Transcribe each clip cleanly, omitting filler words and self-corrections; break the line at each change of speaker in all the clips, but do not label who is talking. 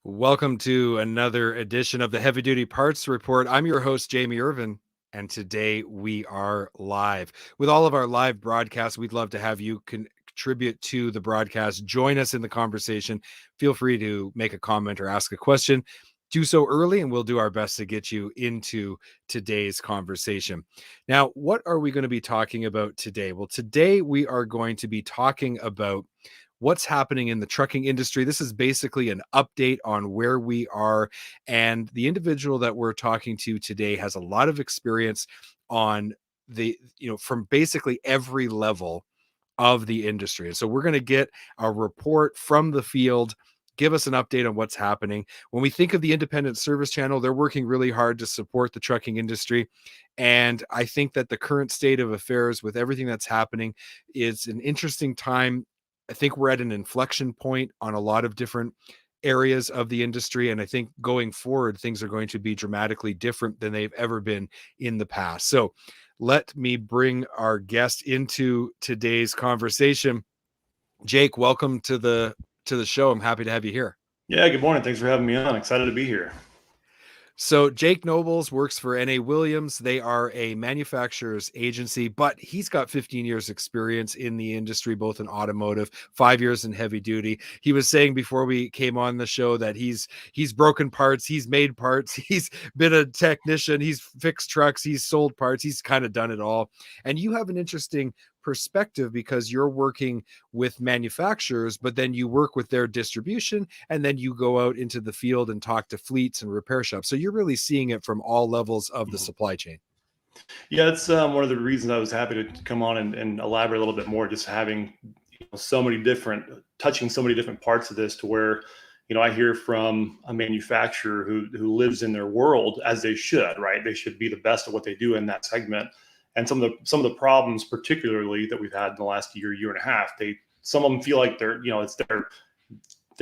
Welcome to another edition of the Heavy Duty Parts Report. I'm your host, Jamie Irvin, and today we are live. With all of our live broadcasts, we'd love to have you contribute to the broadcast. Join us in the conversation. Feel free to make a comment or ask a question. Do so early, and we'll do our best to get you into today's conversation. Now, what are we going to be talking about today? Well, today we are going to be talking about what's happening in the trucking industry. This is basically an update on where we are. And the individual that we're talking to today has a lot of experience on from basically every level of the industry. And so we're going to get a report from the field, give us an update on what's happening. When we think of the independent service channel, they're working really hard to support the trucking industry. And I think that the current state of affairs with everything that's happening is an interesting time. I think we're at an inflection point on a lot of different areas of the industry. And I think going forward, things are going to be dramatically different than they've ever been in the past. So let me bring our guest into today's conversation. Jake, welcome to the show. I'm happy to have you here.
Yeah, good morning. Thanks for having me on. Excited to be here.
So Jake Nobles works for N.A. Williams. They are a manufacturer's agency, but he's got 15 years experience in the industry, both in automotive, 5 years in heavy duty. He was saying before we came on the show that he's broken parts, he's made parts, he's been a technician, he's fixed trucks, he's sold parts, he's kind of done it all. And you have an interesting perspective because you're working with manufacturers, but then you work with their distribution, and then you go out into the field and talk to fleets and repair shops. So you're really seeing it from all levels of the supply chain.
Yeah, it's one of the reasons I was happy to come on and elaborate a little bit more, just having touching so many different parts of this, to where I hear from a manufacturer who lives in their world, as they should, right? They should be the best at what they do in that segment. And some of the problems, particularly that we've had in the last year and a half, some of them feel like they're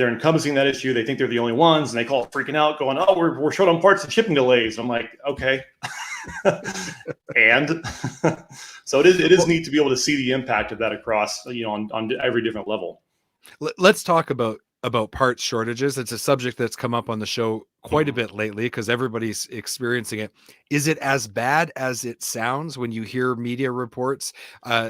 encompassing that issue. They think they're the only ones, and they call it freaking out, going, "Oh, we're short on parts and shipping delays." I'm like, okay. And so it is neat to be able to see the impact of that across, on every different level.
Let's talk about parts shortages. It's a subject that's come up on the show quite a bit lately because everybody's experiencing it. Is it as bad as it sounds when you hear media reports?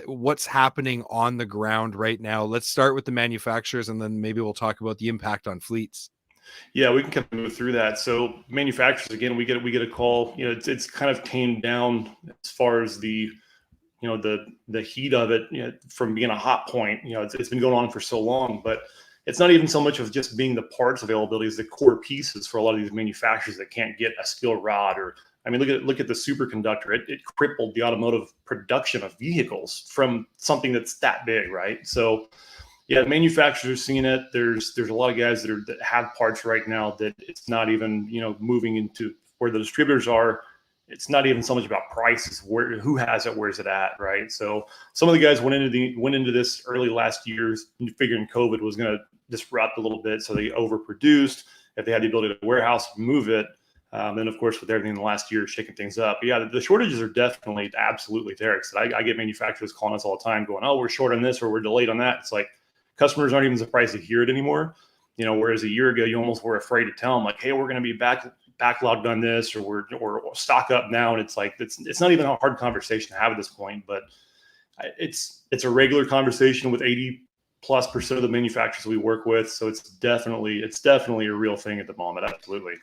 What's happening on the ground right now? Let's start with the manufacturers, and then maybe we'll talk about the impact on fleets.
Yeah, we can kind of move through that. So manufacturers, again, we get a call. It's kind of came down as far as the heat of it, from being a hot point. It's been going on for so long, but it's not even so much of just being the parts availability as the core pieces for a lot of these manufacturers that can't get a steel rod. Or, I mean, look at the superconductor. It crippled the automotive production of vehicles from something that's that big, right? So yeah, manufacturers are seeing it. There's a lot of guys that have parts right now that it's not even, moving into where the distributors are. It's not even so much about prices, who has it, where's it at, right? So some of the guys went into this early last year figuring COVID was going to disrupt a little bit, so they overproduced. If they had the ability to warehouse, move it, then of course with everything in the last year shaking things up. But yeah, the shortages are definitely absolutely there. I get manufacturers calling us all the time, going, "Oh, we're short on this or we're delayed on that." It's like customers aren't even surprised to hear it anymore. Whereas a year ago, you almost were afraid to tell them, like, "Hey, we're going to be backlogged on this, or we're stock up now." And it's like, it's not even a hard conversation to have at this point, but it's a regular conversation with 80+% of the manufacturers we work with. So it's definitely a real thing at the moment. Absolutely.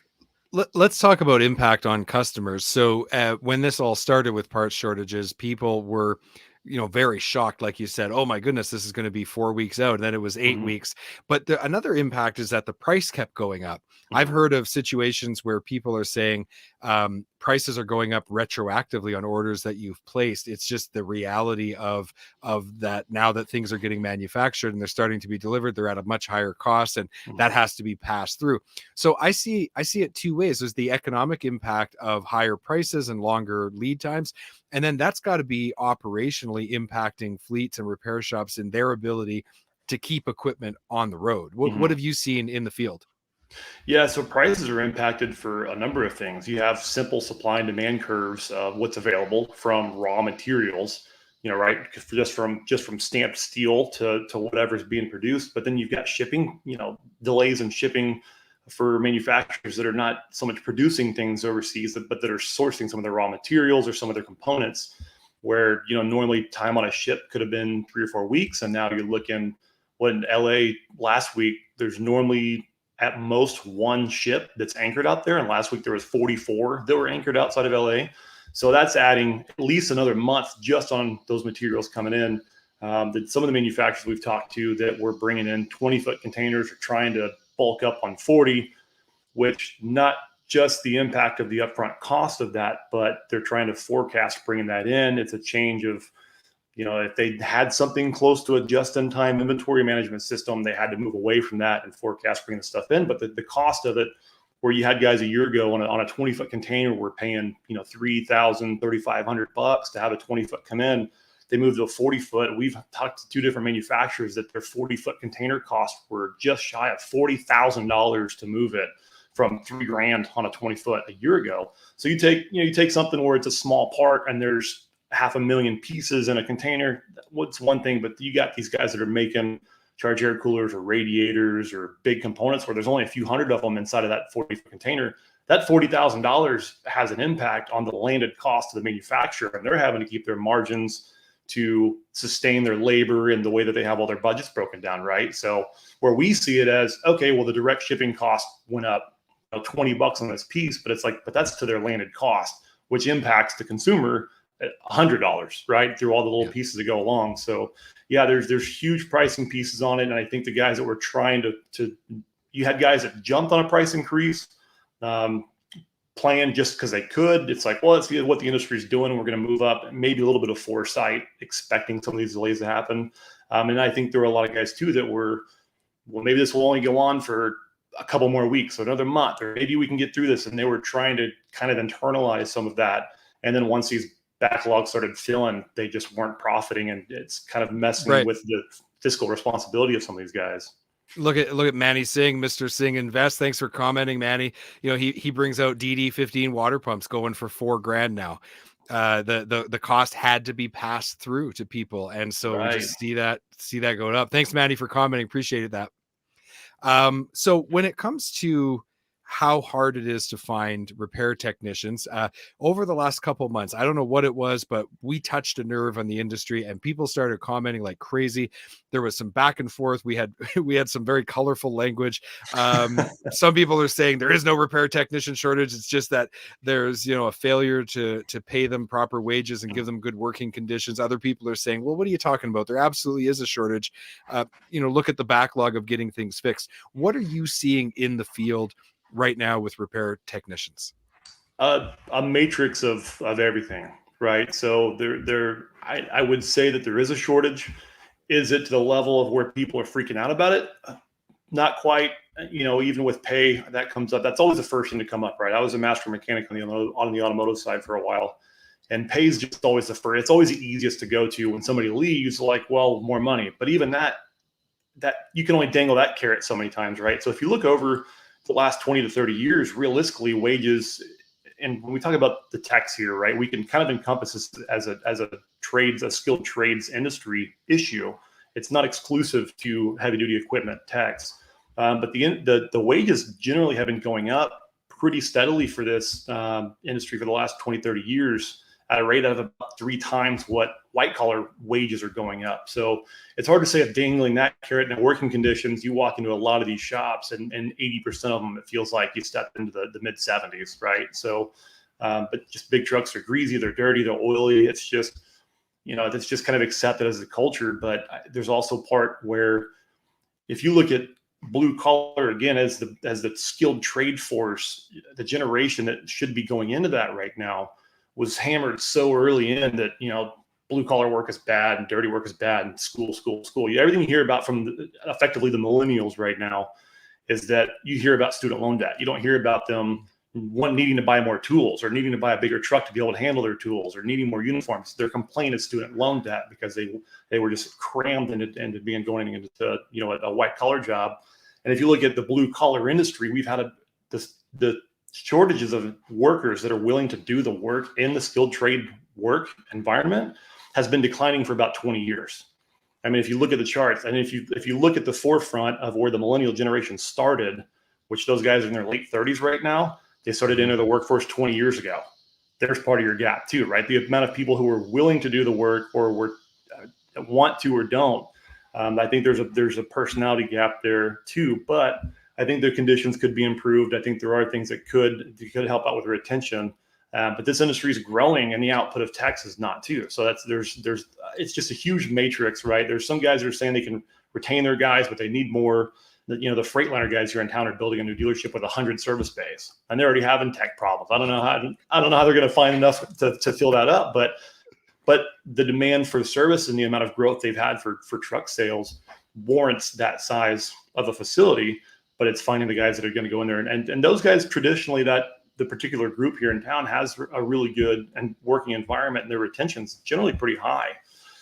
Let's talk about impact on customers. So when this all started with parts shortages, people were very shocked. Like you said, "Oh my goodness, this is going to be 4 weeks out." And then it was 8 weeks. But another impact is that the price kept going up. I've heard of situations where people are saying prices are going up retroactively on orders that you've placed. It's just the reality of that now that things are getting manufactured and they're starting to be delivered, they're at a much higher cost, and that has to be passed through. So I see it two ways. There's the economic impact of higher prices and longer lead times. And then that's got to be operationally impacting fleets and repair shops in their ability to keep equipment on the road. What have you seen in the field?
Yeah, so prices are impacted for a number of things. You have simple supply and demand curves of what's available from raw materials, right? Just from stamped steel to whatever's being produced. But then you've got shipping, delays in shipping for manufacturers that are not so much producing things overseas, but that are sourcing some of their raw materials or some of their components, where, normally time on a ship could have been 3 or 4 weeks. And now you're looking, in LA last week, there's normally at most one ship that's anchored out there. And last week there was 44 that were anchored outside of LA. So that's adding at least another month just on those materials coming in. That some of the manufacturers we've talked to that were bringing in 20-foot containers are trying to bulk up on 40, which not just the impact of the upfront cost of that, but they're trying to forecast bringing that in. It's a change of, if they had something close to a just-in-time inventory management system, they had to move away from that and forecast bringing the stuff in. But the cost of it, where you had guys a year ago on a 20-foot container were paying, $3,000, $3,500 to have a 20-foot come in. They moved to a 40-foot. We've talked to 2 different manufacturers that their 40-foot container costs were just shy of $40,000 to move it from $3,000 on a 20-foot a year ago. So you take something where it's a small part and there's 500,000 pieces in a container. What's one thing, but you got these guys that are making charge air coolers or radiators or big components where there's only a few hundred of them inside of that 40-foot container. That $40,000 has an impact on the landed cost of the manufacturer, and they're having to keep their margins to sustain their labor and the way that they have all their budgets broken down, right? So where we see it as, okay, well, the direct shipping cost went up $20 on this piece, but that's to their landed cost, which impacts the consumer at $100, right? Through all the little pieces that go along. So yeah, there's huge pricing pieces on it. And I think the guys that were trying to you had guys that jumped on a price increase, plan just because they could. It's like, well, let's see what the industry is doing. We're going to move up, maybe a little bit of foresight, expecting some of these delays to happen. And I think there were a lot of guys too that were, well, maybe this will only go on for a couple more weeks or another month, or maybe we can get through this. And they were trying to kind of internalize some of that. And then once these backlogs started filling, they just weren't profiting. And it's kind of messing with the fiscal responsibility of some of these guys.
Look at Manny Singh, Mr. Singh Invest. Thanks for commenting, Manny. He brings out DD15 water pumps going for $4,000 now. The cost had to be passed through to people, and so we just see that going up. Thanks, Manny, for commenting. Appreciated that. So when it comes to how hard it is to find repair technicians, over the last couple of months, I don't know what it was, but we touched a nerve on the industry and people started commenting like crazy. There was some back and forth. We had some very colorful language. Some people are saying there is no repair technician shortage. It's just that there's, a failure to pay them proper wages and give them good working conditions. Other people are saying, well, what are you talking about? There absolutely is a shortage. Look at the backlog of getting things fixed. What are you seeing in the field right now with repair technicians?
A matrix of everything, right? So I would say that there is a shortage. Is it to the level of where people are freaking out about it? Not quite. Even with pay, that comes up. That's always the first thing to come up, right? I was a master mechanic on the automotive side for a while, and pay is just always the first. It's always the easiest to go to when somebody leaves. Like, well, more money, but even that you can only dangle that carrot so many times, right? So if you look over the last 20 to 30 years, realistically, wages, and when we talk about the techs here, right, we can kind of encompass this as a skilled trades industry issue. It's not exclusive to heavy duty equipment techs, but the wages generally have been going up pretty steadily for this industry for the last 20, 30 years at a rate of about 3 times what white collar wages are going up. So it's hard to say if dangling that carrot in working conditions, you walk into a lot of these shops and 80% of them, it feels like you step into the mid 70s, right? So, but just big trucks are greasy, they're dirty, they're oily. It's just, it's just kind of accepted as a culture. But there's also part where if you look at blue collar again as the skilled trade force, the generation that should be going into that right now was hammered so early in that, blue collar work is bad and dirty work is bad and school. Everything you hear about from effectively the millennials right now is that you hear about student loan debt. You don't hear about them needing to buy more tools or needing to buy a bigger truck to be able to handle their tools or needing more uniforms. Their complaint is student loan debt because they were just crammed into going into a white collar job. And if you look at the blue collar industry, we've had the shortages of workers that are willing to do the work in the skilled trade work environment has been declining for about 20 years. I mean, if you look at the charts and if you look at the forefront of where the millennial generation started, which those guys are in their late 30s right now. They started into the workforce 20 years ago. There's part of your gap too, right? The amount of people who are willing to do the work or want to or don't. I think there's a personality gap there too, but I think the conditions could be improved. I think there are things that could help out with retention. But this industry is growing, and the output of techs is not too. So there's it's just a huge matrix, right? There's some guys that are saying they can retain their guys, but they need more. The Freightliner guys here in town are building a new dealership with 100 service bays, and they're already having tech problems. I don't know how they're going to find enough to fill that up, but the demand for service and the amount of growth they've had for truck sales warrants that size of a facility. But it's finding the guys that are going to go in there, and those guys traditionally, that the particular group here in town has a really good and working environment, and their retention's generally pretty high.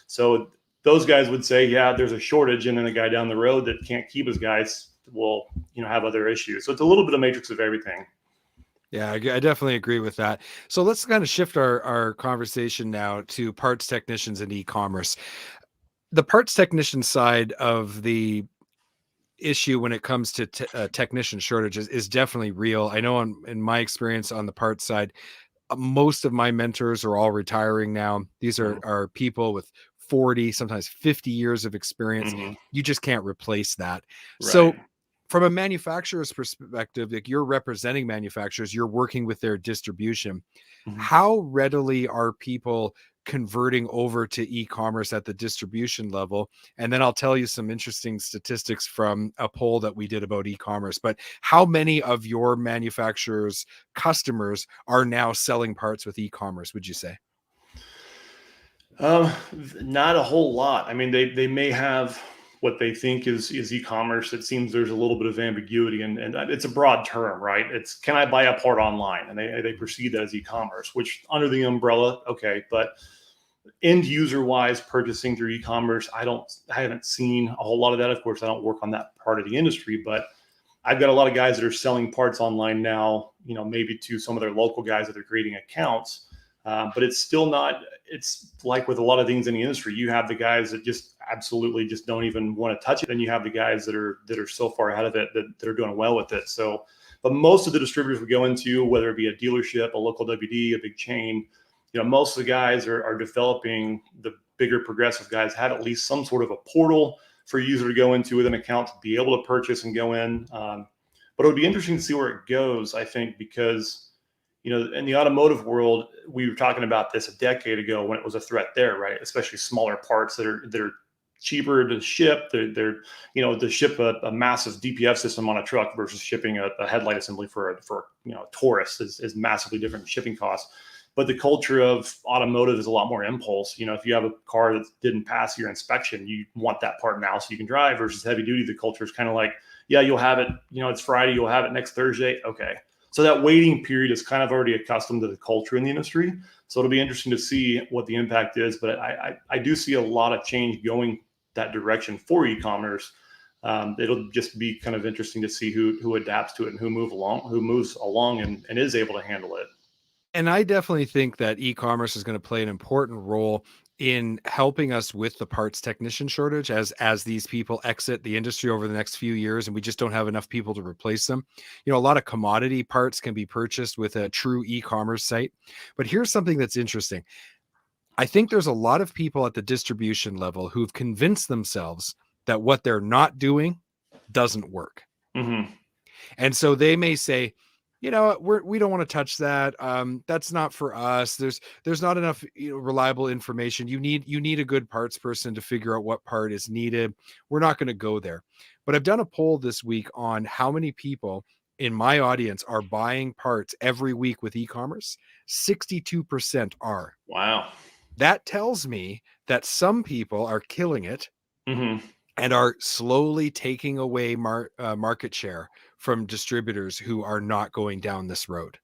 So those guys would say, yeah, there's a shortage, and then a guy down the road that can't keep his guys will, have other issues. So it's a little bit of matrix of everything.
Yeah, I definitely agree with that. So let's kind of shift our conversation now to parts technicians and e-commerce. The parts technician side of the issue when it comes to technician shortages is definitely real. I know in my experience on the parts side, most of my mentors are all retiring now. These are people with 40, sometimes 50 years of experience.
Mm-hmm.
You just can't replace that.
Right.
So from a manufacturer's perspective, like you're representing manufacturers, you're working with their distribution.
Mm-hmm.
How readily are people converting over to e-commerce at the distribution level? And then I'll tell you some interesting statistics from a poll that we did about e-commerce. But how many of your manufacturers' customers are now selling parts with e-commerce, would you say?
Not a whole lot. I mean, they may have what they think is e-commerce. It seems there's a little bit of ambiguity, and it's a broad term, right? It's, can I buy a part online? And they perceive that as e-commerce, which under the umbrella, okay, but end user wise, purchasing through e-commerce, I haven't seen a whole lot of that. Of course, I don't work on that part of the industry, but I've got a lot of guys that are selling parts online now, maybe to some of their local guys that are creating accounts. But it's still not, it's like with a lot of things in the industry, you have the guys that just absolutely just don't even want to touch it. And you have the guys that are so far ahead of it that are doing well with it. So, but most of the distributors we go into, whether it be a dealership, a local WD, a big chain, most of the guys are developing, the bigger progressive guys have at least some sort of a portal for a user to go into with an account to be able to purchase and go in. But it would be interesting to see where it goes, I think, because in the automotive world, we were talking about this a decade ago when it was a threat there, right? Especially smaller parts that are cheaper to ship. They're to ship a massive DPF system on a truck versus shipping a headlight assembly for a Taurus is massively different shipping costs. But the culture of automotive is a lot more impulse. If you have a car that didn't pass your inspection, you want that part now so you can drive. Versus heavy duty, the culture is kind of like, yeah, you'll have it. It's Friday, you'll have it next Thursday. Okay. So that waiting period is kind of already accustomed to the culture in the industry. So it'll be interesting to see what the impact is. But I do see a lot of change going that direction for e-commerce. It'll just be kind of interesting to see who adapts to it and who moves along and is able to handle it.
And I definitely think that e-commerce is going to play an important role in helping us with the parts technician shortage as these people exit the industry over the next few years and we just don't have enough people to replace them. A lot of commodity parts can be purchased with a true e-commerce site. But here's something that's interesting. I think there's a lot of people at the distribution level who've convinced themselves that what they're not doing doesn't work.
Mm-hmm.
And so they may say, we don't want to touch that. That's not for us. There's not enough reliable information. You need a good parts person to figure out what part is needed. We're not going to go there. But I've done a poll this week on how many people in my audience are buying parts every week with e-commerce. 62% are.
Wow.
That tells me that some people are killing it.
Mm-hmm.
And are slowly taking away market share from distributors who are not going down this road.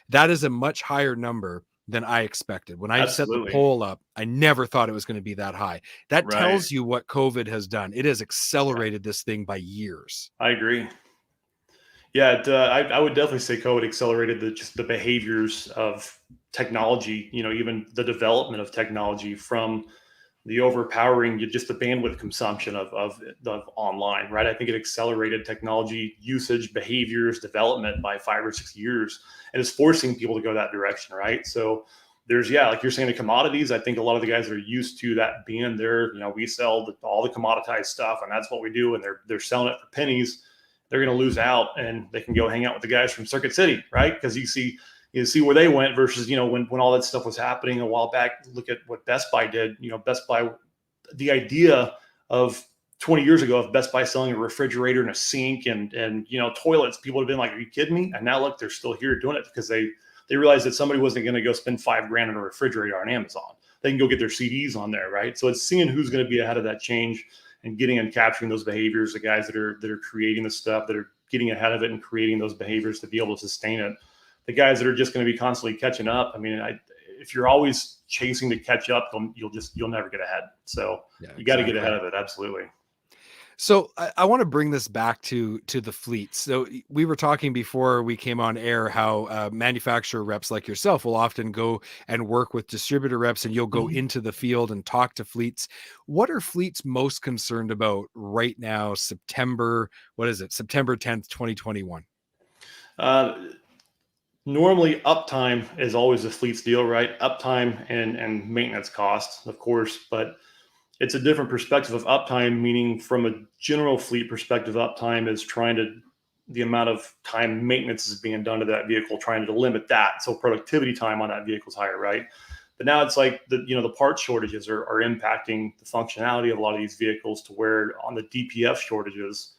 That is a much higher number than I expected. When I set the poll up, I never thought it was going to be that high. That tells you what COVID has done. It has accelerated this thing by years.
I agree. Yeah, I would definitely say COVID accelerated the behaviors of technology, even the development of technology from the overpowering, just the bandwidth consumption of online, right? I think it accelerated technology usage, behaviors, development by 5 or 6 years, and it's forcing people to go that direction, right? So there's, like you're saying, the commodities. I think a lot of the guys that are used to that being there, we sell all the commoditized stuff, and that's what we do, and they're selling it for pennies. They're going to lose out, and they can go hang out with the guys from Circuit City, right? Because you see where they went versus, when all that stuff was happening a while back. Look at what Best Buy did. Best Buy, the idea of 20 years ago of Best Buy selling a refrigerator and a sink and toilets, people would have been like, are you kidding me? And now look, they're still here doing it because they realized that somebody wasn't going to go spend $5,000 on a refrigerator on Amazon. They can go get their CDs on there, right? So it's seeing who's going to be ahead of that change and getting and capturing those behaviors, the guys that are creating the stuff, that are getting ahead of it and creating those behaviors to be able to sustain it. The guys that are just going to be constantly catching up. I mean, if you're always chasing to catch up, you'll never get ahead. So you got to get ahead of it. Absolutely.
So I want to bring this back to the fleets. So we were talking before we came on air how manufacturer reps like yourself will often go and work with distributor reps, and you'll go into the field and talk to fleets. What are fleets most concerned about right now, September 10th, 2021?
Normally uptime is always a fleet's deal, right? Uptime and maintenance costs, of course, but it's a different perspective of uptime, meaning from a general fleet perspective, uptime is the amount of time maintenance is being done to that vehicle, trying to limit that. So productivity time on that vehicle is higher, right? But now it's like the part shortages are impacting the functionality of a lot of these vehicles to where on the DPF shortages,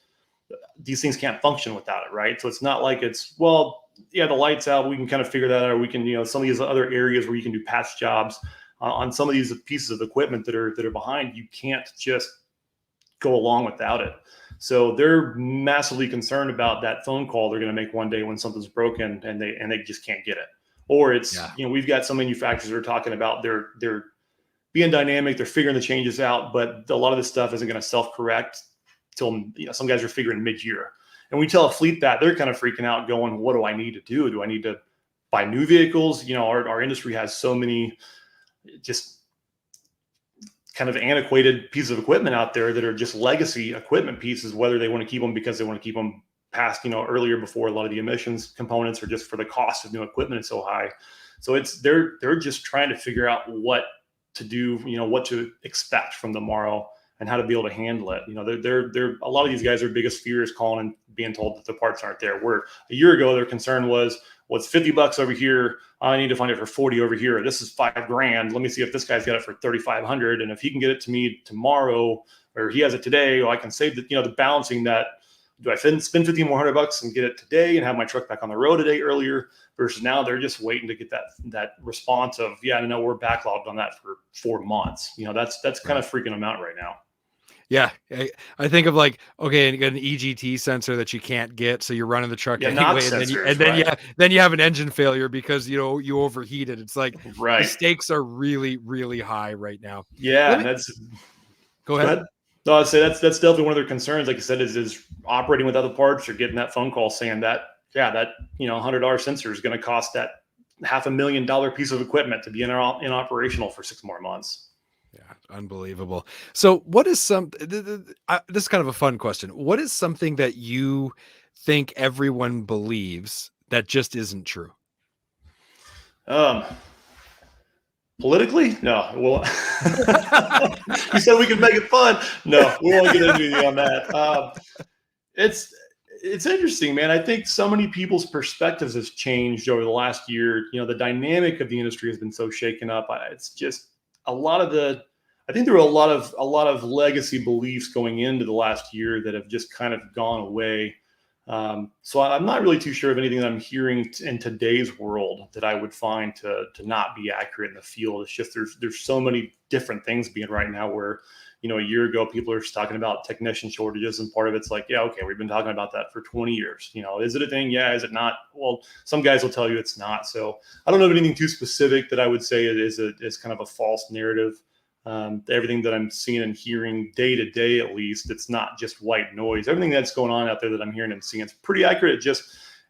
these things can't function without it, right? So it's not like the light's out, we can kind of figure that out, or we can, some of these other areas where you can do patch jobs on some of these pieces of equipment that are behind. You can't just go along without it. So they're massively concerned about that phone call they're going to make one day when something's broken and they just can't get it. Or it's, we've got some manufacturers that are talking about they're being dynamic, they're figuring the changes out, but a lot of this stuff isn't going to self-correct till, some guys are figuring mid-year. And we tell a fleet that, they're kind of freaking out going, what do I need to do? Do I need to buy new vehicles? Our industry has so many just kind of antiquated pieces of equipment out there that are just legacy equipment pieces, whether they want to keep them because they want to keep them past, earlier before a lot of the emissions components, or just for the cost of new equipment is so high. So they're just trying to figure out what to do, what to expect from tomorrow and how to be able to handle it. They're a lot of these guys, their biggest fear is calling and being told that the parts aren't there. Where a year ago, their concern was, well, it's $50 over here. I need to find it for 40 over here. This is $5,000. Let me see if this guy's got it for 3,500. And if he can get it to me tomorrow, or he has it today, I can save the balancing that. Do I spend $1,500 more and get it today and have my truck back on the road a day earlier? Versus now they're just waiting to get that response of, we're backlogged on that for 4 months. That's kind of freaking them out right now.
Yeah, I think of like, okay, and you got an EGT sensor that you can't get, so you're running the truck anyway, then you have an engine failure because you overheated. It's like the stakes are really, really high right now.
Yeah,
go ahead.
No, I'd say that's definitely one of their concerns. Like I said, is operating with other parts or getting that phone call saying that $100 sensor is going to cost that $500,000 piece of equipment to be inoperational for 6 more months.
Yeah, unbelievable. So what is this is kind of a fun question. What is something that you think everyone believes that just isn't true?
Politically? No. Well, you said we could make it fun. No, we won't get into anything on that. It's interesting, man. I think so many people's perspectives has changed over the last year. The dynamic of the industry has been so shaken up. It's just I think there were a lot of legacy beliefs going into the last year that have just kind of gone away. So I'm not really too sure of anything that I'm hearing in today's world that I would find to not be accurate in the field. It's just there's so many different things being right now where, a year ago people are just talking about technician shortages, and part of it's like, okay, we've been talking about that for 20 years. Is it a thing? Yeah. Is it not? Well, some guys will tell you it's not. So I don't know of anything too specific that I would say it is kind of a false narrative. Everything that I'm seeing and hearing day to day, at least, it's not just white noise. Everything that's going on out there that I'm hearing and seeing, it's pretty accurate.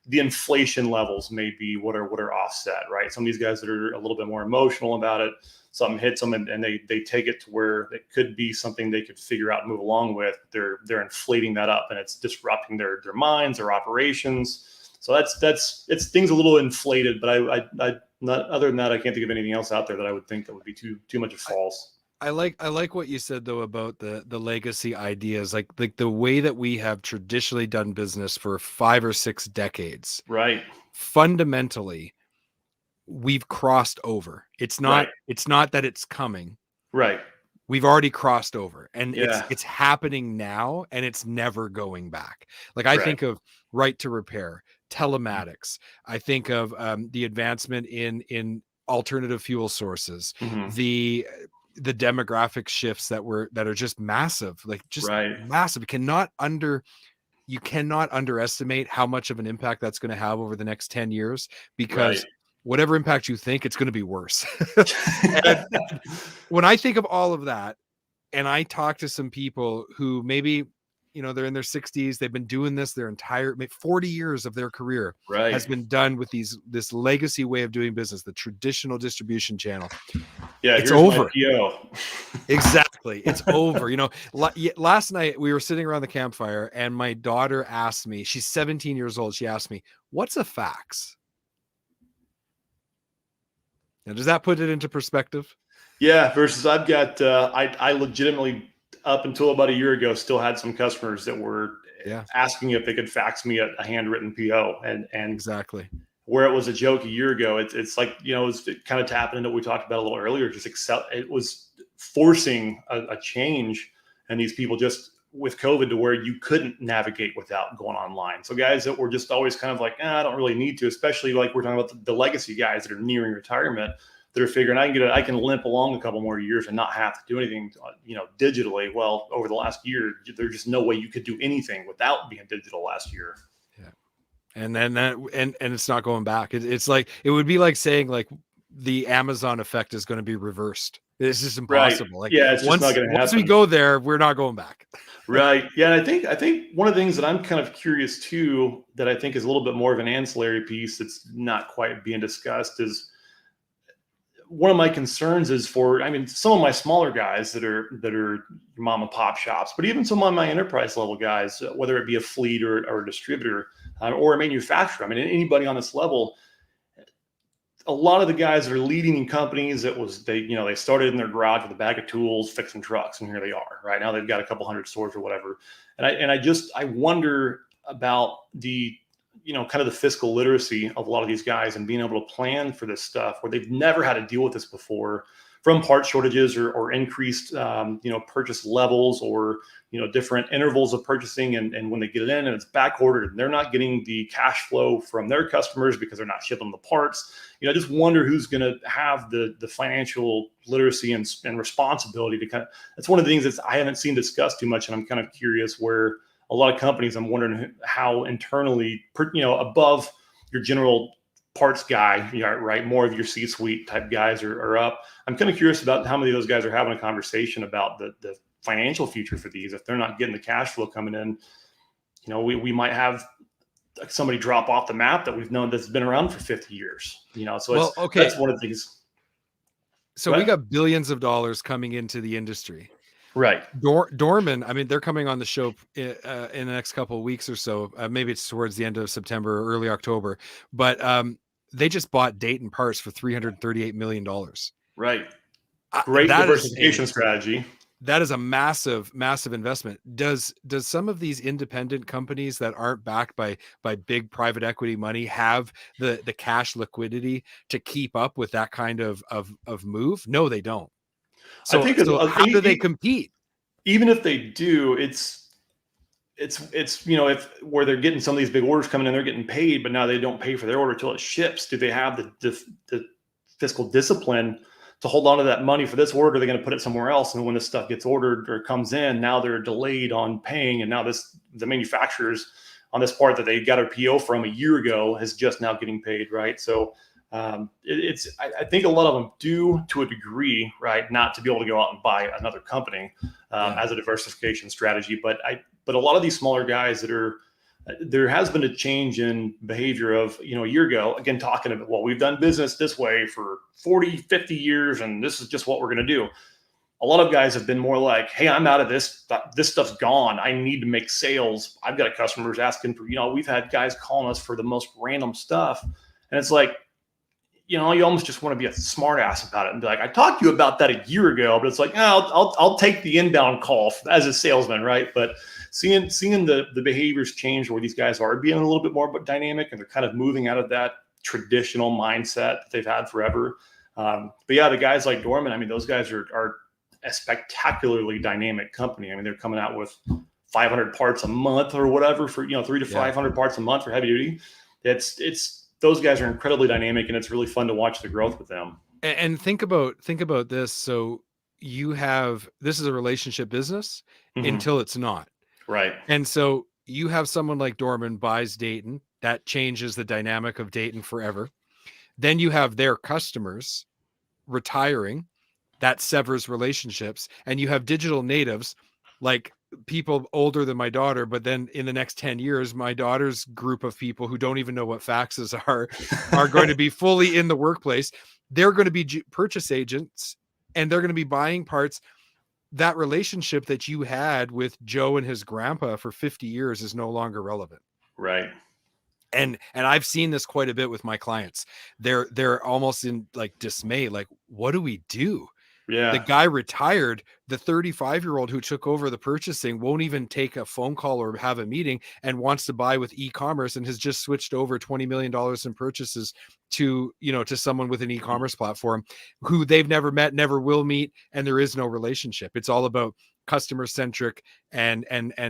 the inflation levels may be what are offset, right? Some of these guys that are a little bit more emotional about it, something hits them and they take it to where it could be something they could figure out and move along with. They're inflating that up, and it's disrupting their minds, their operations. So it's things a little inflated, but I not, other than that, I can't think of anything else out there that I would think that would be too much of false.
I like what you said though about the legacy ideas, like the way that we have traditionally done business for 5 or 6 decades.
Right.
Fundamentally, we've crossed over. It's not that it's coming.
Right.
We've already crossed over, and
Yeah.
it's happening now, and it's never going back. Like I think of right to repair, telematics. I think of the advancement in alternative fuel sources, the demographic shifts that are just massive, like just massive. You cannot underestimate how much of an impact that's going to have over the next 10 years, because whatever impact you think, it's going to be worse. And when I think of all of that, and I talk to some people who maybe, they're in their 60s, they've been doing this their entire 40 years of their career has been done with this legacy way of doing business, the traditional distribution channel.
Yeah,
it's over.
Exactly.
It's over. Last night we were sitting around the campfire, and my daughter asked me, she's 17 years old. She asked me, "What's a fax?" Now, does that put it into perspective?
Yeah. Versus I've got, I legitimately up until about a year ago still had some customers that were asking if they could fax me a handwritten PO, and
exactly
where it was a joke a year ago. It's like, it's kind of tapping into what we talked about a little earlier. Just it was forcing a change, and these people just with COVID to where you couldn't navigate without going online. So guys that were just always kind of like, I don't really need to, especially like we're talking about the legacy guys that are nearing retirement, that are figuring I can limp along a couple more years and not have to do anything, digitally. Well, over the last year, there's just no way you could do anything without being digital last year.
Yeah. And then and it's not going back. It's like, it would be like saying like the Amazon effect is going to be reversed. It's just impossible. Like,
it's just not going to happen.
Once we go there, we're not going back.
Right. Yeah. And I think one of the things that I'm kind of curious too, that I think is a little bit more of an ancillary piece that's not quite being discussed, is one of my concerns is some of my smaller guys that are mom and pop shops, but even some of my enterprise level guys, whether it be a fleet or a distributor or a manufacturer. Anybody on this level, a lot of the guys that are leading in companies they started in their garage with a bag of tools, fixing trucks, and here they are. Right now they've got a couple hundred stores or whatever. And I wonder about the, kind of the fiscal literacy of a lot of these guys and being able to plan for this stuff where they've never had to deal with this before, from part shortages or increased, purchase levels or, different intervals of purchasing. And when they get it in and it's back ordered and they're not getting the cash flow from their customers because they're not shipping the parts, I just wonder who's going to have the financial literacy and responsibility to that's one of the things that I haven't seen discussed too much. And I'm kind of curious where a lot of companies, I'm wondering how internally, above your general parts guy, right, more of your C-suite type guys are up. I'm kind of curious about how many of those guys are having a conversation about the financial future for these. If they're not getting the cash flow coming in, we might have somebody drop off the map that we've known that's been around for 50 years. So that's one of the things.
So we got billions of dollars coming into the industry.
Right.
Dorman, they're coming on the show in the next couple of weeks or so. Maybe it's towards the end of September or early October. But they just bought Dayton Parts for $338 million.
Right. Great diversification strategy.
That is a massive, massive investment. Does some of these independent companies that aren't backed by big private equity money have the cash liquidity to keep up with that kind of move? No, they don't. So how do they compete?
Even if they do, it's if where they're getting some of these big orders coming in, they're getting paid, but now they don't pay for their order till it ships. Do they have the fiscal discipline to hold on to that money for this order? They're going to put it somewhere else, and when this stuff gets ordered or comes in, now they're delayed on paying, and now the manufacturers on this part that they got a PO from a year ago is just now getting paid, right? So I think a lot of them do, to a degree, right, not to be able to go out and buy another company as a diversification strategy. But a lot of these smaller guys that are there has been a change in behavior of, a year ago, again, talking about, well, we've done business this way for 40, 50 years, and this is just what we're going to do. A lot of guys have been more like, hey, I'm out of this. This stuff's gone. I need to make sales. I've got customers asking for, we've had guys calling us for the most random stuff. And it's like, you almost just want to be a smart ass about it and be like, I talked to you about that a year ago, but it's like, I'll take the inbound call as a salesman, right? But seeing the behaviors change where these guys are being a little bit more dynamic and they're kind of moving out of that traditional mindset that they've had forever. But yeah, the guys like Dorman, I mean, those guys are a spectacularly dynamic company. I mean, they're coming out with 500 parts a month or whatever for, 300 to 500 parts a month for heavy duty. It's those guys are incredibly dynamic, and it's really fun to watch the growth with them.
And think about this. So this is a relationship business until it's not.
Right.
And so you have someone like Dorman buys Dayton, that changes the dynamic of Dayton forever. Then you have their customers retiring, that severs relationships. And you have digital natives, like people older than my daughter, but then in the next 10 years, my daughter's group of people who don't even know what faxes are going to be fully in the workplace. They're going to be purchase agents, and they're going to be buying parts. That relationship that you had with Joe and his grandpa for 50 years is no longer relevant.
Right.
And I've seen this quite a bit with my clients. They're almost in like dismay. Like, what do we do?
Yeah.
The guy retired. The 35-year-old who took over the purchasing won't even take a phone call or have a meeting and wants to buy with e-commerce and has just switched over $20 million in purchases to someone with an e-commerce platform who they've never met, never will meet. And there is no relationship. It's all about customer centric and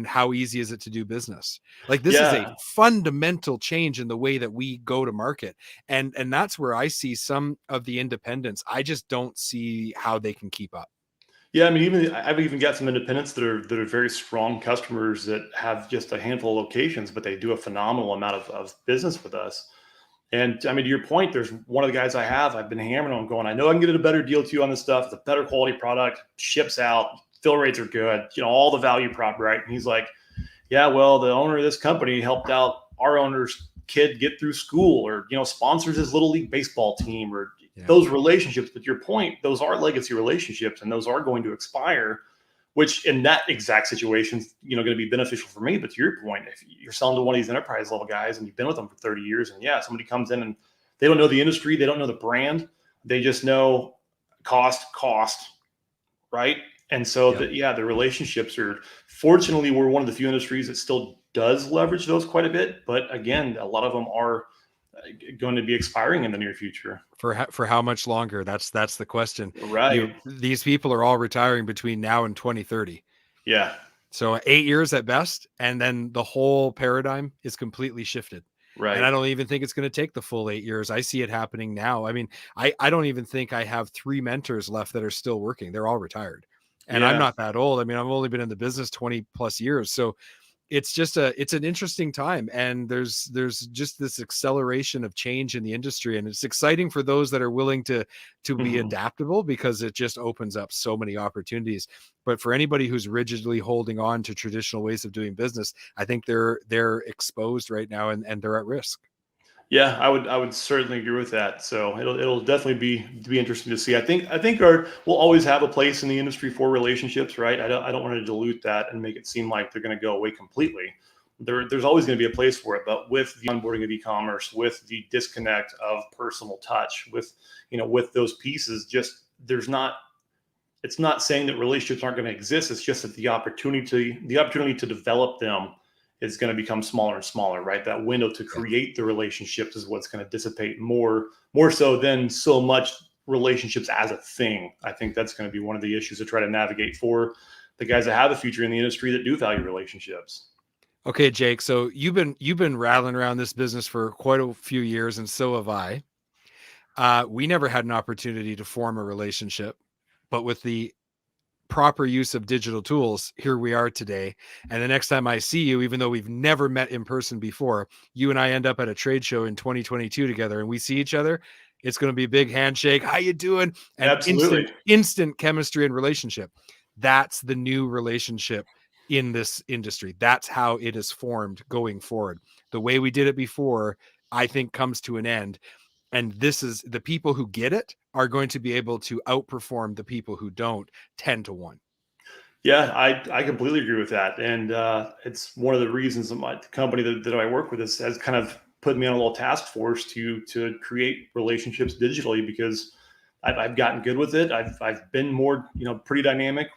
how easy is it to do business. Like, this is a fundamental change in the way that we go to market. And that's where I see some of the independents. I just don't see how they can keep up.
Yeah, I mean, I've even got some independents that are very strong customers that have just a handful of locations, but they do a phenomenal amount of business with us. And I mean, to your point, there's one of the guys I've been hammering on, going, I know I can get a better deal to you on this stuff. It's a better quality product, ships out, fill rates are good, all the value prop, right? And he's like, yeah, well, the owner of this company helped out our owner's kid get through school, or, sponsors his little league baseball team, or those relationships. But your point, those are legacy relationships, and those are going to expire, which in that exact situation is, going to be beneficial for me. But to your point, if you're selling to one of these enterprise level guys and you've been with them for 30 years, and somebody comes in and they don't know the industry, they don't know the brand, they just know cost, right? And so the relationships are, fortunately, we're one of the few industries that still does leverage those quite a bit. But again, a lot of them are going to be expiring in the near future.
For how much longer? That's the question.
Right.
These people are all retiring between now and 2030.
Yeah.
So 8 years at best. And then the whole paradigm is completely shifted.
Right.
And I don't even think it's going to take the full 8 years. I see it happening now. I mean, I don't even think I have 3 mentors left that are still working. They're all retired. And I'm not that old. I mean, I've only been in the business 20 plus years. So it's just it's an interesting time. And there's just this acceleration of change in the industry. And it's exciting for those that are willing to be adaptable, because it just opens up so many opportunities. But for anybody who's rigidly holding on to traditional ways of doing business, I think they're exposed right now, and they're at risk.
Yeah, I would certainly agree with that. So it'll definitely be interesting to see. I think we'll always have a place in the industry for relationships, right? I don't want to dilute that and make it seem like they're going to go away completely. There's always going to be a place for it, but with the onboarding of e-commerce, with the disconnect of personal touch, with those pieces, just it's not saying that relationships aren't going to exist. It's just that the opportunity to develop them is going to become smaller and smaller, right? That window to create the relationships is what's going to dissipate more so than so much relationships as a thing. I think that's going to be one of the issues to try to navigate for the guys that have a future in the industry that do value relationships.
Okay, Jake. So you've been rattling around this business for quite a few years, and so have I. We never had an opportunity to form a relationship, but with the proper use of digital tools, here we are today. And the next time I see you, even though we've never met in person before, you and I end up at a trade show in 2022 together, and we see each other, it's going to be a big handshake. How you doing? And
Absolutely.
instant chemistry and relationship. That's the new relationship in this industry. That's how it is formed going forward. The way we did it before, I think, comes to an end. And this is the people who get it are going to be able to outperform the people who don't 10 to 1.
Yeah, I completely agree with that. And it's one of the reasons that my company that I work with has kind of put me on a little task force to create relationships digitally, because I've gotten good with it. I've been more, pretty dynamic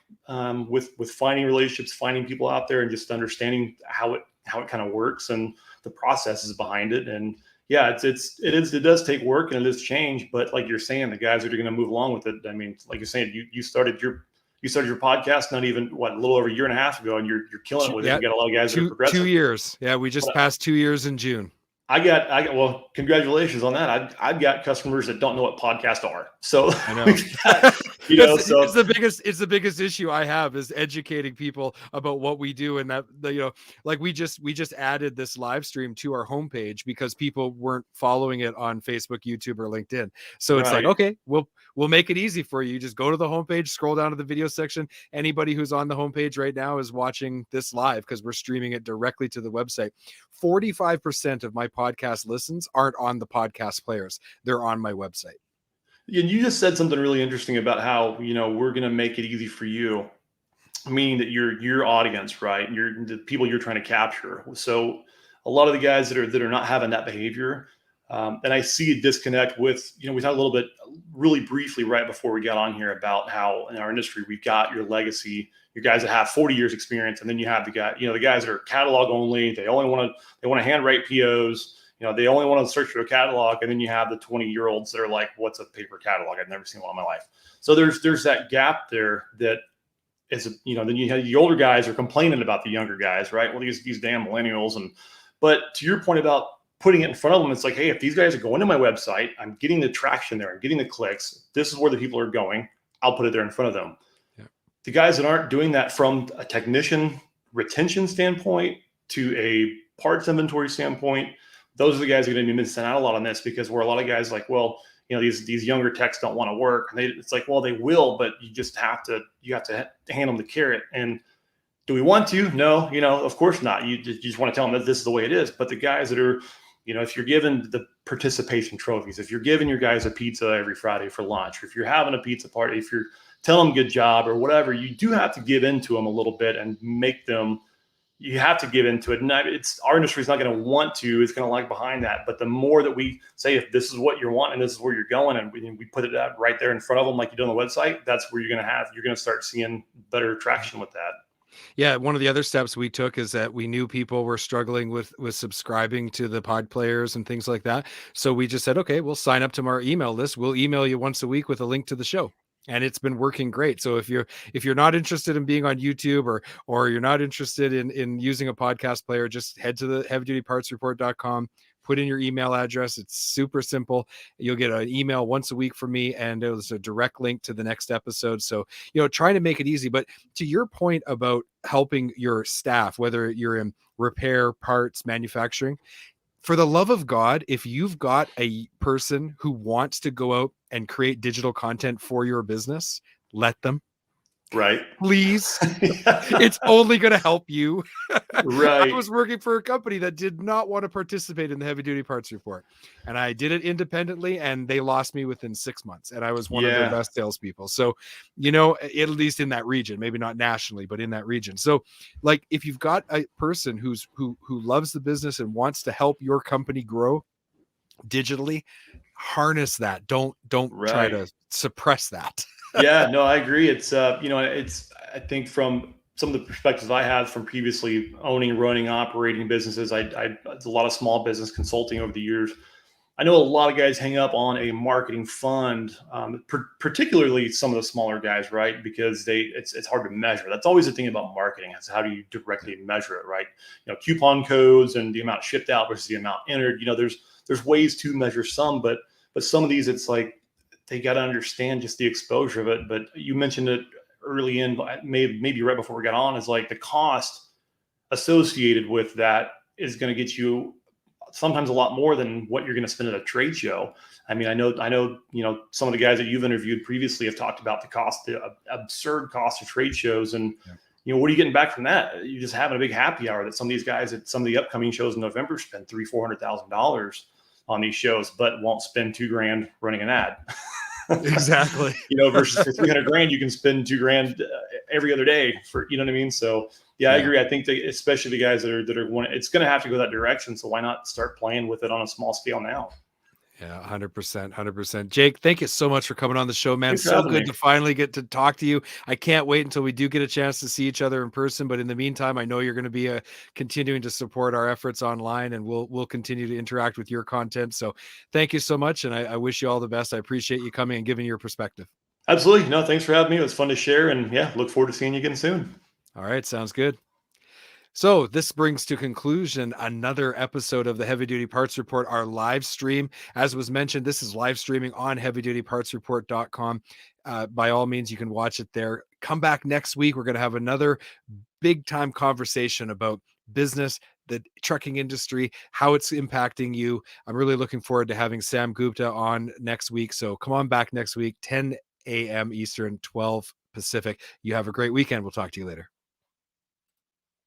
with finding relationships, finding people out there, and just understanding how it kind of works and the processes behind it. And yeah, it does take work and it is change, but like you're saying, the guys that are going to move along with it. I mean, like you're saying, you started your podcast not even a little over a year and a half ago, and you're killing it with it. You got a lot of guys that are progressing.
2 years. Yeah, we just passed 2 years in June.
I got well, congratulations on that. I've got customers that don't know what podcasts are. So
I know.
So
it's the biggest issue I have is educating people about what we do. And that, like we just added this live stream to our homepage because people weren't following it on Facebook, YouTube, or LinkedIn. So it's like, okay, we'll make it easy for you. You just go to the homepage, scroll down to the video section. Anybody who's on the homepage right now is watching this live because we're streaming it directly to the website. 45% of my podcast listens aren't on the podcast players. They're on my website.
And you just said something really interesting about how, we're going to make it easy for you, meaning that your audience, right? The people you're trying to capture. So a lot of the guys that are not having that behavior, and I see a disconnect with, we talked a little bit really briefly right before we got on here about how in our industry, we've got your legacy, your guys that have 40 years experience. And then you have the guys that are catalog only. They want to handwrite POs. They only want to search for a catalog. And then you have the 20-year-olds that are like, what's a paper catalog? I've never seen one in my life. So there's that gap there that is, then you have the older guys are complaining about the younger guys, right? Well, these damn millennials. But to your point about putting it in front of them, it's like, hey, if these guys are going to my website, I'm getting the traction there, I'm getting the clicks. This is where the people are going. I'll put it there in front of them. Yeah. The guys that aren't doing that from a technician retention standpoint to a parts inventory standpoint, those are the guys that are going to be missing out a lot on this, because where a lot of guys like, well, these younger techs don't want to work. And it's like, well, they will, but you have to hand them the carrot. And do we want to? No, of course not. You just want to tell them that this is the way it is. But the guys that are, if you're giving the participation trophies, if you're giving your guys a pizza every Friday for lunch, or if you're having a pizza party, if you're telling them good job or whatever, you do have to give into them a little bit and make them, you have to give into it. And our industry is not going to want to, it's going to lag behind that. But the more that we say, if this is what you're wanting and this is where you're going, and we put it out right there in front of them, like you do on the website, that's where you're going to start seeing better traction with that.
Yeah, one of the other steps we took is that we knew people were struggling with subscribing to the pod players and things like that. So we just said, okay, we'll sign up to our email list. We'll email you once a week with a link to the show. And it's been working great. So if you're not interested in being on YouTube or you're not interested in using a podcast player, just head to the heavydutypartsreport.com. Put in your email address. It's super simple. You'll get an email once a week from me, and there's a direct link to the next episode. So, trying to make it easy. But to your point about helping your staff, whether you're in repair, parts, manufacturing, for the love of God, if you've got a person who wants to go out and create digital content for your business, let them.
Right.
Please. It's only going to help you.
Right.
I was working for a company that did not want to participate in the heavy duty parts report. And I did it independently, and they lost me within 6 months. And I was one of their best salespeople. So, at least in that region, maybe not nationally, but in that region. So like, if you've got a person who loves the business and wants to help your company grow digitally, harness that. Don't try to suppress that.
Yeah, no, I agree. It's, I think from some of the perspectives I have from previously owning, running, operating businesses, I did a lot of small business consulting over the years. I know a lot of guys hang up on a marketing fund, particularly some of the smaller guys, right? Because it's hard to measure. That's always the thing about marketing. It's how do you directly measure it, right? Coupon codes and the amount shipped out versus the amount entered. There's ways to measure some, but some of these, it's like, they got to understand just the exposure of it. But you mentioned it early in, maybe right before we got on, is like the cost associated with that is going to get you sometimes a lot more than what you're going to spend at a trade show. I mean, I know, some of the guys that you've interviewed previously have talked about the absurd cost of trade shows. And what are you getting back from that? You're just having a big happy hour that some of these guys at some of the upcoming shows in November spend $300,000-$400,000 on these shows, but won't spend $2,000 running an ad.
Exactly.
Versus for $300,000, you can spend $2,000 every other day for, you know what I mean? So yeah, I agree. I think that especially the guys that are wanting, it's going to have to go that direction. So why not start playing with it on a small scale now?
Yeah, 100%, 100%. Jake, thank you so much for coming on the show, man.
Thanks for
So
having
good
me.
to finally get to talk to you. I can't wait until we do get a chance to see each other in person. But in the meantime, I know you're going to be continuing to support our efforts online, and we'll continue to interact with your content. So thank you so much, and I wish you all the best. I appreciate you coming and giving your perspective.
Absolutely. No, thanks for having me. It was fun to share, and yeah, look forward to seeing you again soon.
All right, sounds good. So this brings to conclusion another episode of the Heavy Duty Parts Report, our live stream. As was mentioned, this is live streaming on heavydutypartsreport.com. By all means, you can watch it there. Come back next week. We're going to have another big time conversation about business, the trucking industry, how it's impacting you. I'm really looking forward to having Sam Gupta on next week. So come on back next week, 10 a.m. Eastern, 12 Pacific. You have a great weekend. We'll talk to you later.